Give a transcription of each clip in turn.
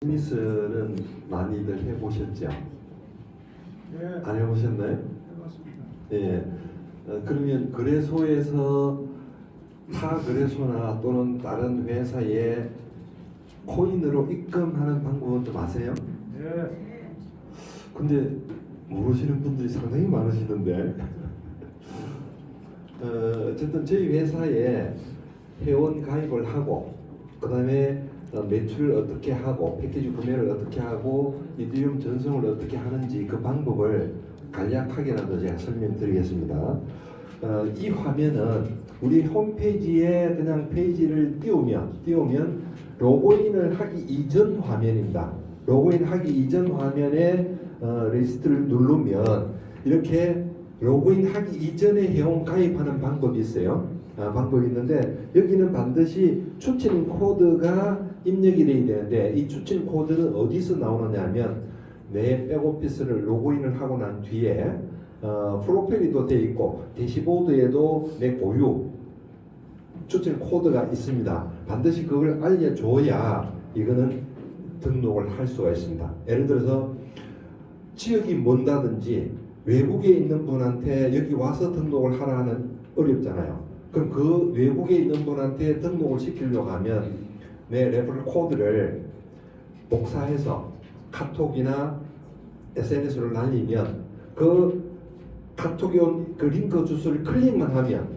스미스는 많이들 해보셨죠? 네, 안 해보셨나요? 해봤습니다. 예. 그러면 거래소에서 타 거래소나 또는 다른 회사에 코인으로 입금하는 방법은 좀 아세요? 네, 근데 모르시는 분들이 상당히 많으시던데. 어쨌든 저희 회사에 회원 가입을 하고 그 다음에 매출을 어떻게 하고 패키지 구매를 어떻게 하고 이디움 전송을 어떻게 하는지 그 방법을 간략하게라도 제가 설명드리겠습니다. 이 화면은 우리 홈페이지에 그냥 페이지를 띄우면 로그인을 하기 이전 화면입니다. 로그인 하기 이전 화면에 리스트를 누르면 이렇게 로그인 하기 이전에 회원 가입하는 방법이 있어요. 방법이 있는데 여기는 반드시 추천 코드가 입력이 돼야 되는데 이 추천 코드는 어디서 나오느냐 하면 내 백오피스를 로그인을 하고 난 뒤에 프로필이 또 되어 있고 대시보드에도 내 고유 추천 코드가 있습니다. 반드시 그걸 알려줘야 이거는 등록을 할 수가 있습니다. 예를 들어서 지역이 먼다든지 외국에 있는 분한테 여기 와서 등록을 하라는 어렵잖아요. 그럼 그 외국에 있는 분한테 등록을 시키려고 하면 내 레퍼럴 코드를 복사해서 카톡이나 SNS로 날리면 그 카톡에 온 그 링크 주소를 클릭만 하면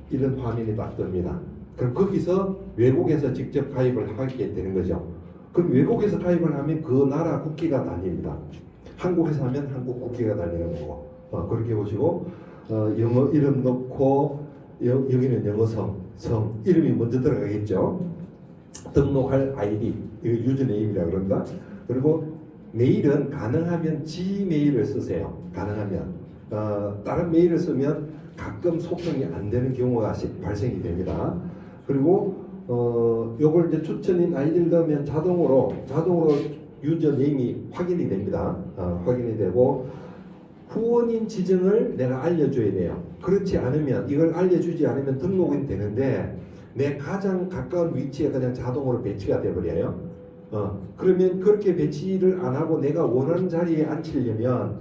이런 화면이 딱 뜹니다. 그럼 거기서 외국에서 직접 가입을 하게 되는 거죠. 그럼 외국에서 가입을 하면 그 나라 국기가 달립니다. 한국에서 하면 한국 국기가 달리는 거고 그렇게 보시고 영어 이름 넣고 여기는 영어 성 이름이 먼저 들어가겠죠. 등록할 아이디 유저네임이라 그런다. 그리고 메일은 가능하면 G메일을 쓰세요. 가능하면 다른 메일을 쓰면 가끔 소통이 안 되는 경우가 발생이 됩니다. 그리고 요걸 이제 추천인 아이디를 넣으면 자동으로 유저네임이 확인이 됩니다. 확인이 되고 후원인 지정을 내가 알려줘야 돼요. 그렇지 않으면 이걸 알려주지 않으면 등록이 되는데 내 가장 가까운 위치에 그냥 자동으로 배치가 돼버려요. 그러면 그렇게 배치를 안 하고 내가 원하는 자리에 앉히려면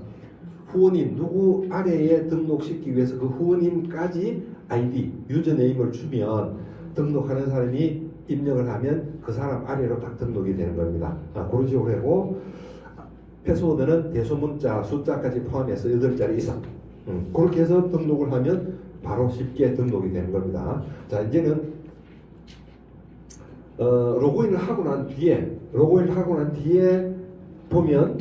후원인 누구 아래에 등록시키기 위해서 그 후원인까지 아이디 유저네임을 주면 등록하는 사람이 입력을 하면 그 사람 아래로 딱 등록이 되는 겁니다. 그런 식으로 하고 패스워드는 대소문자 숫자까지 포함해서 8자리 이상 그렇게 해서 등록을 하면 바로 쉽게 등록이 되는 겁니다. 자 이제는 로그인을 하고 난 뒤에 보면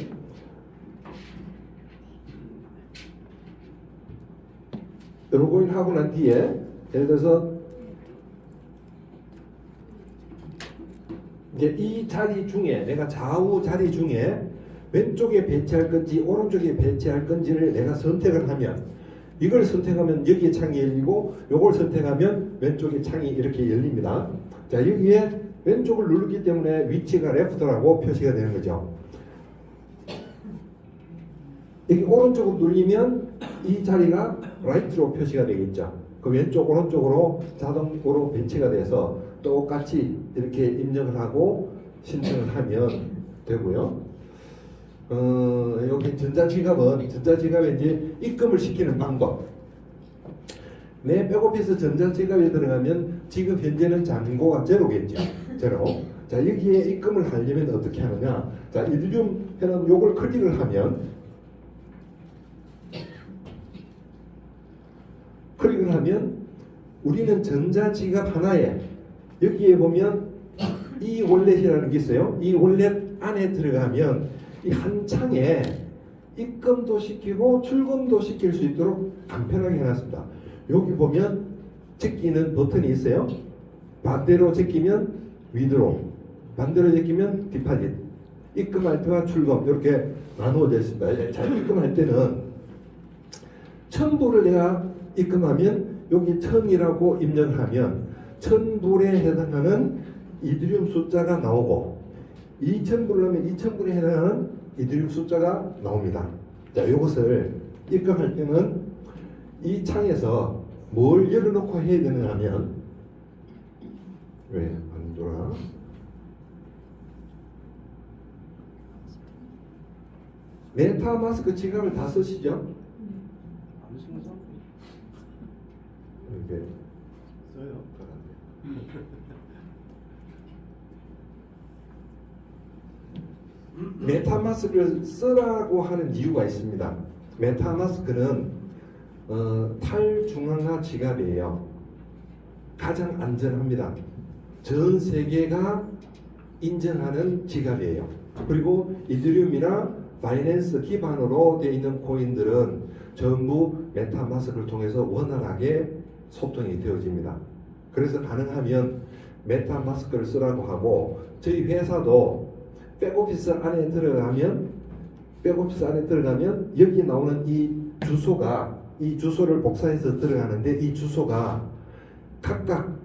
로그인하고 난 뒤에 예를 들어서 이제 이 자리 중에 내가 좌우 자리 중에 왼쪽에 배치할 건지 오른쪽에 배치할 건지를 내가 선택을 하면 이걸 선택하면 여기에 창이 열리고 이걸 선택하면 왼쪽에 창이 이렇게 열립니다. 자 여기에 왼쪽을 누르기 때문에 위치가 레프트라고 표시가 되는 거죠. 여기 오른쪽을 눌리면 이 자리가 라이트로 표시가 되겠죠. 그 왼쪽 오른쪽으로 자동으로 배치가 돼서 똑같이 이렇게 입력을 하고 신청을 하면 되고요. 여기 전자지갑에 이제 입금을 시키는 방법. 내 백오피스 전자지갑에 들어가면 지금 현재는 잔고가 제로겠죠. 제로. 자 여기에 입금을 하려면 어떻게 하느냐? 자 이디움 해놓은 요걸 클릭을 하면 우리는 전자지갑 하나에 여기에 보면 이 월렛이라는 게 있어요. 이 월렛 안에 들어가면 이 한 창에 입금도 시키고 출금도 시킬 수 있도록 간편하게 해놨습니다. 여기 보면 제끼는 버튼이 있어요. 반대로 제끼면 위드로, 반대로 제끼면 디파짓. 입금할 때와 출금 이렇게 나누어져 있습니다. 자, 입금할 때는 1,000불을 내가 입금하면 여기 1000이라고 입력을 하면 1000불에 해당하는 이디움 숫자가 나오고 2000불을 하면 2000불에 해당하는 이디움 숫자가 나옵니다. 자, 이것을 입금할 때는 이 창에서 뭘 열어놓고 해야 되느냐 하면 왜 안 돌아? 메타마스크 지갑을 다 쓰시죠? 안 쓰는 사람 이렇게 써요. 메타마스크를 쓰라고 하는 이유가 있습니다. 메타마스크는 탈중앙화 지갑이에요. 가장 안전합니다. 전 세계가 인정하는 지갑이에요. 그리고 이더리움이나 바이낸스 기반으로 되어 있는 코인들은 전부 메타마스크를 통해서 원활하게 소통이 되어집니다. 그래서 가능하면 메타마스크를 쓰라고 하고, 저희 회사도 백오피스 안에 들어가면 여기 나오는 이 주소를 복사해서 들어가는데, 이 주소가 각각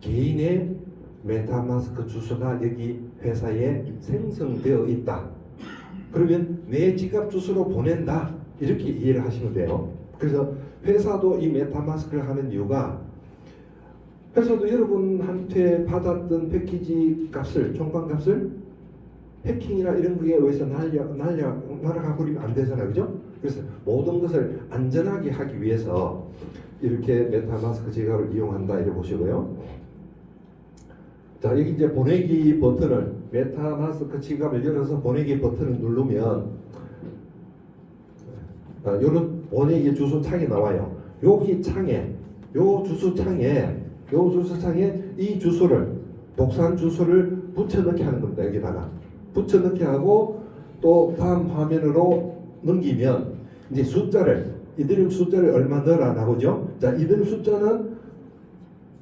개인의 메타마스크 주소가 여기 회사에 생성되어 있다. 그러면 내 지갑 주소로 보낸다, 이렇게 이해를 하시면 돼요. 그래서 회사도 이 메타마스크를 하는 이유가, 회사도 여러분한테 받았던 패키지 값을, 총판값을 해킹이나 이런 거에 의해서 날아가 버리면 안 되잖아요, 그죠? 그래서 모든 것을 안전하게 하기 위해서 이렇게 메타마스크 지갑을 이용한다, 이렇게 보시고요. 자, 여기 이제 보내기 버튼을, 메타마스크 지갑을 열어서 보내기 버튼을 누르면 이런 보내기 주소 창이 나와요. 여기 창에, 요 주소 창에 이 주소를, 복사한 주소를 붙여넣기 하는 겁니다. 여기다가 붙여넣기 하고, 또 다음 화면으로 넘기면 이제 이더리움 숫자를 얼마 넣으라 나오죠. 자, 이더리움 숫자는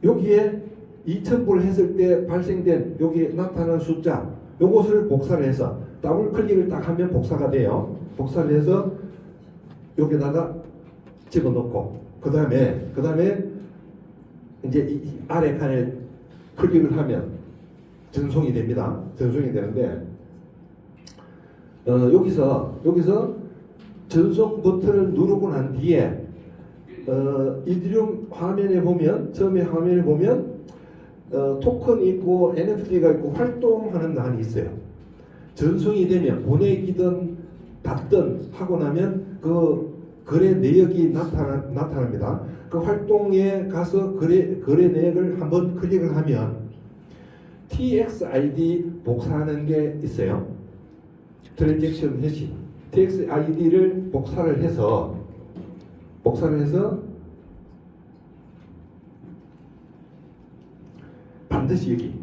여기에 2000불 했을 때 발생된 여기 나타나는 숫자, 요것을 복사를 해서 더블 클릭을 딱 하면 복사가 돼요. 복사를 해서 여기다가 집어넣고, 그 다음에 이제 이 아래 칸에 클릭을 하면 전송이 됩니다. 전송이 되는데, 여기서 전송 버튼을 누르고 난 뒤에 이더리움 화면에 보면, 처음에 화면에 보면 토큰이 있고 NFT가 있고 활동하는 란이 있어요. 전송이 되면, 보내기든 받든 하고 나면 그 거래 내역이 나타납니다. 그 활동에 가서 거래 내역을 한번 클릭을 하면 TXID 복사하는 게 있어요. 트랜잭션 해시. TXID를 복사를 해서 반드시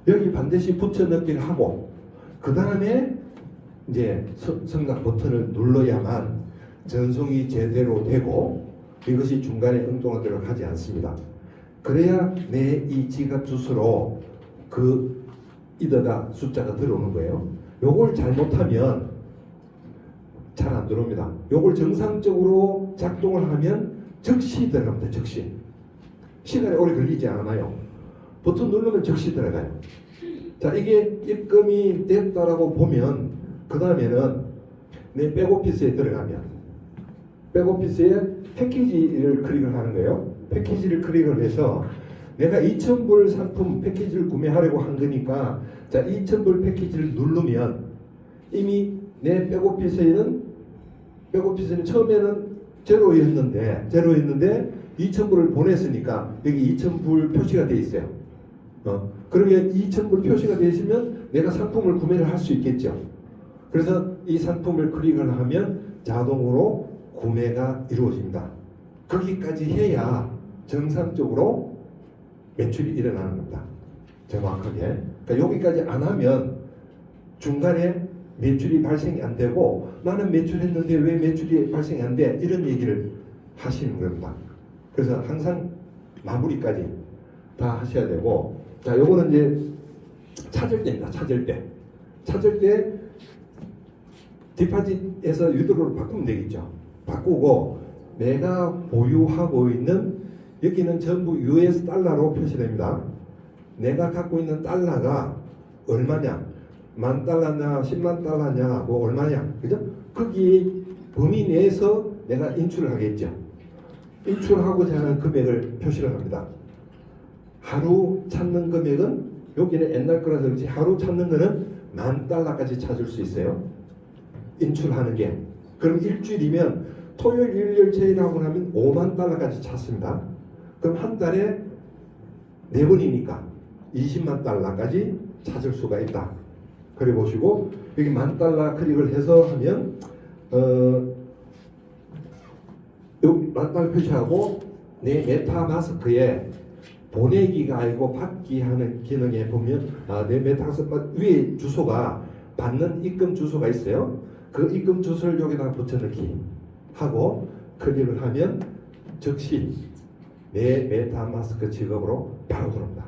여기 반드시 붙여넣기를 하고, 그 다음에 이제 성각 버튼을 눌러야만 전송이 제대로 되고, 이것이 중간에 엉뚱하도록 하지 않습니다. 그래야 내 이 지갑 주소로 그 이더가 숫자가 들어오는 거예요. 요걸 잘못하면 잘 안 들어옵니다. 요걸 정상적으로 작동을 하면 즉시 들어갑니다. 즉시. 시간이 오래 걸리지 않아요. 버튼 누르면 즉시 들어가요. 자, 이게 입금이 됐다라고 보면, 그 다음에는 내 백오피스에 들어가면, 백오피스에 패키지를 클릭을 하는 거예요. 패키지를 클릭을 해서 내가 2000불 상품 패키지를 구매하려고 한 거니까, 자, 2000불 패키지를 누르면 이미 내 백오피스에는 처음에는 제로였는데 2000불을 보냈으니까 여기 2000불 표시가 돼 있어요. 그러면 2000불 표시가 돼 있으면 내가 상품을 구매를 할 수 있겠죠. 그래서 이 상품을 클릭을 하면 자동으로 구매가 이루어집니다. 거기까지 해야 정상적으로 매출이 일어나는 겁니다. 정확하게. 그러니까 여기까지 안 하면 중간에 매출이 발생이 안 되고, 나는 매출했는데 왜 매출이 발생이 안 돼? 이런 얘기를 하시는 겁니다. 그래서 항상 마무리까지 다 하셔야 되고, 자, 요거는 이제 찾을 때입니다. 찾을 때 디파짓에서 유도를 바꾸면 되겠죠. 바꾸고 내가 보유하고 있는, 여기는 전부 US 달러로 표시됩니다. 내가 갖고 있는 달러가 얼마냐, 10,000달러냐 100,000달러냐 뭐 얼마냐, 그죠? 거기 범위 내에서 내가 인출을 하겠죠. 인출하고자 하는 금액을 표시를 합니다. 하루 찾는 금액은, 여기는 옛날 거라서 그렇지 하루 찾는 거는 10,000달러까지 찾을 수 있어요. 인출하는 게. 그럼 일주일이면 토요일, 일요일 제일하고 나면 5만 달러까지 찼습니다. 그럼 한 달에 4번이니까 20만 달러까지 찾을 수가 있다. 그래 보시고 여기 10,000달러 클릭을 해서 하면 여기 10,000달러 표시하고 내 메타마스크에 보내기가 아니고 받기 하는 기능에 보면 내 메타마스크 위에 주소가 받는 입금 주소가 있어요. 그 입금 주소를 여기다가 붙여넣기 하고 클릭을 하면 즉시 내 메타마스크 직업으로 바로 들어옵니다.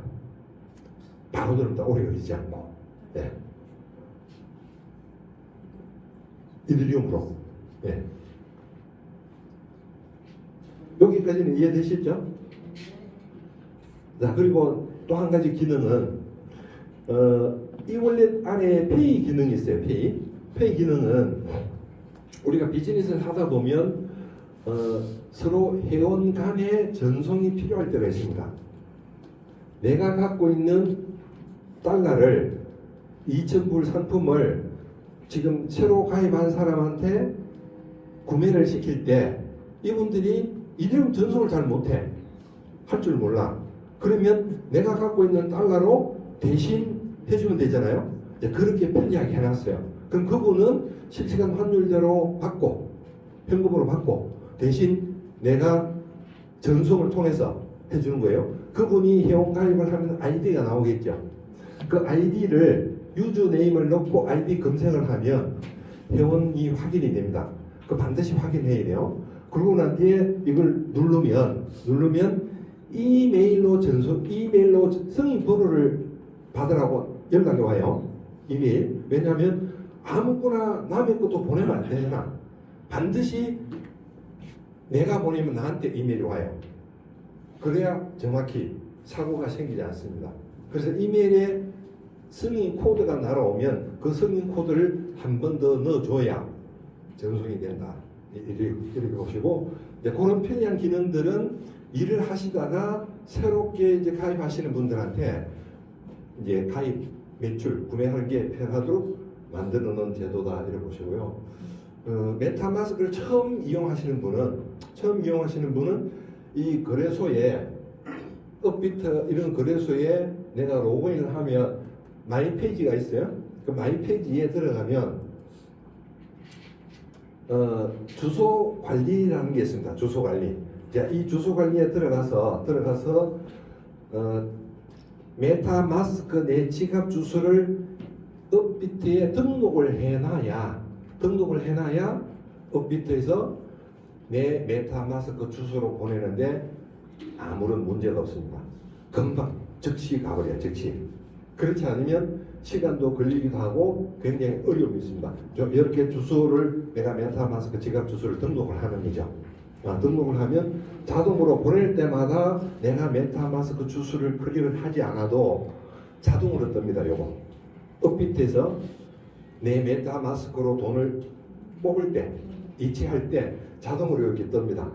바로 들어옵니다. 오래 걸리지 않고. 네. 이더리움으로. 네. 여기까지는 이해되시죠? 자, 그리고 또 한 가지 기능은 이월렛 안에 페이 기능이 있어요. 페이 기능은 우리가 비즈니스를 하다 보면 서로 회원 간의 전송이 필요할 때가 있습니다. 내가 갖고 있는 달러를 2,000불 상품을 지금 새로 가입한 사람한테 구매를 시킬 때 이분들이 이대로 전송을 잘 못해. 할 줄 몰라. 그러면 내가 갖고 있는 달러로 대신 해주면 되잖아요. 그렇게 편리하게 해놨어요. 그럼 그분은 실시간 환율대로 받고 현금으로 받고 대신 내가 전송을 통해서 해주는 거예요. 그분이 회원 가입을 하면 아이디가 나오겠죠. 그 아이디를 유저네임을 넣고 아이디 검색을 하면 회원이 확인이 됩니다. 그 반드시 확인해야 돼요. 그러고 난 뒤에 이걸 누르면 이메일로 성인 번호를 받으라고 연락이 와요. 이메일. 왜냐하면 아무거나 남의 것도 보내면 안 되잖아. 반드시 내가 보내면 나한테 이메일이 와요. 그래야 정확히 사고가 생기지 않습니다. 그래서 이메일에 승인 코드가 날아오면 그 승인 코드를 한 번 더 넣어줘야 전송이 된다. 이렇게 보시고 이제 그런 편리한 기능들은 일을 하시다가 새롭게 이제 가입하시는 분들한테 이제 가입, 매출, 구매하는 게 편하도록 만들어 놓은 제도다. 이렇게 보시고요. 메타마스크를 처음 이용하시는 분은 이 거래소에 업비트 이런 거래소에 내가 로그인을 하면 마이 페이지가 있어요. 그 마이 페이지에 들어가면 주소 관리라는 게 있습니다. 주소 관리. 자, 이 주소 관리에 들어가서 메타마스크 내 지갑 주소를 업비트에 등록을 해놔야 업비트에서 내 메타마스크 주소로 보내는데 아무런 문제가 없습니다. 금방 즉시 가버려요. 즉시. 그렇지 않으면 시간도 걸리기도 하고 굉장히 어려움이 있습니다. 이렇게 주소를 내가 메타마스크 지갑 주소를 등록을 하는 거죠. 등록을 하면 자동으로 보낼 때마다 내가 메타마스크 주소를 클릭을 하지 않아도 자동으로 뜹니다. 요거 업비트에서 내 메타마스크로 돈을 뽑을 때 이체할 때 자동으로 이렇게 뜹니다.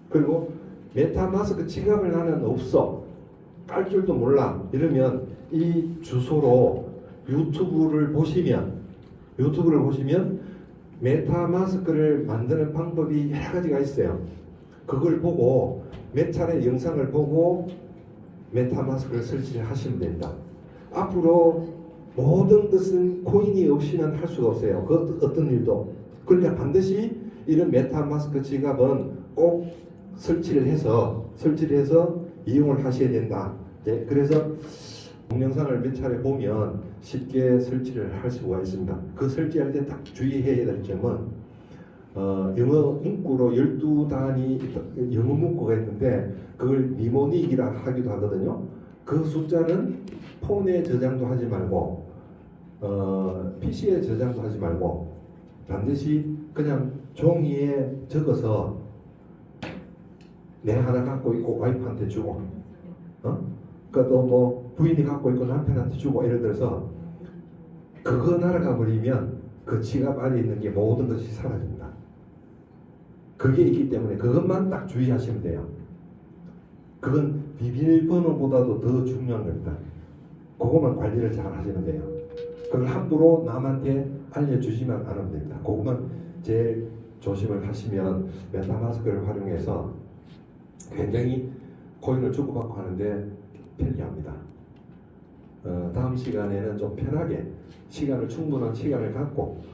그리고 메타마스크 지갑을 나는 없어, 깔 줄도 몰라 이러면 이 주소로 유튜브를 보시면 메타마스크를 만드는 방법이 여러 가지가 있어요. 그걸 보고 몇 차례 영상을 보고 메타마스크를 설치를 하시면 됩니다. 앞으로 모든 것은 코인이 없이는 할 수가 없어요. 그 어떤 일도. 그러니까 반드시 이런 메타마스크 지갑은 꼭 설치를 해서 이용을 하셔야 된다. 네, 그래서 동영상을 몇 차례 보면 쉽게 설치를 할 수가 있습니다. 그 설치할 때 딱 주의해야 될 점은 영어 문구로 12단위 영어 문구가 있는데 그걸 니모닉이라 하기도 하거든요. 그 숫자는 폰에 저장도 하지 말고 PC에 저장도 하지 말고 반드시 그냥 종이에 적어서 내 하나 갖고 있고 와이프한테 주고 그또 뭐 부인이 갖고 있고 남편한테 주고 예를 들어서 그거 날아가 버리면 그 지갑 안에 있는 게 모든 것이 사라집니다. 그게 있기 때문에 그것만 딱 주의하시면 돼요. 그건 비밀번호보다도 더 중요한 겁니다. 그것만 관리를 잘 하시면 돼요. 그걸 함부로 남한테 알려주지만 않으면 됩니다. 그것만 제일 조심을 하시면 메타마스크를 활용해서 굉장히 코인을 주고받고 하는데 편리합니다. 다음 시간에는 좀 편하게 충분한 시간을 갖고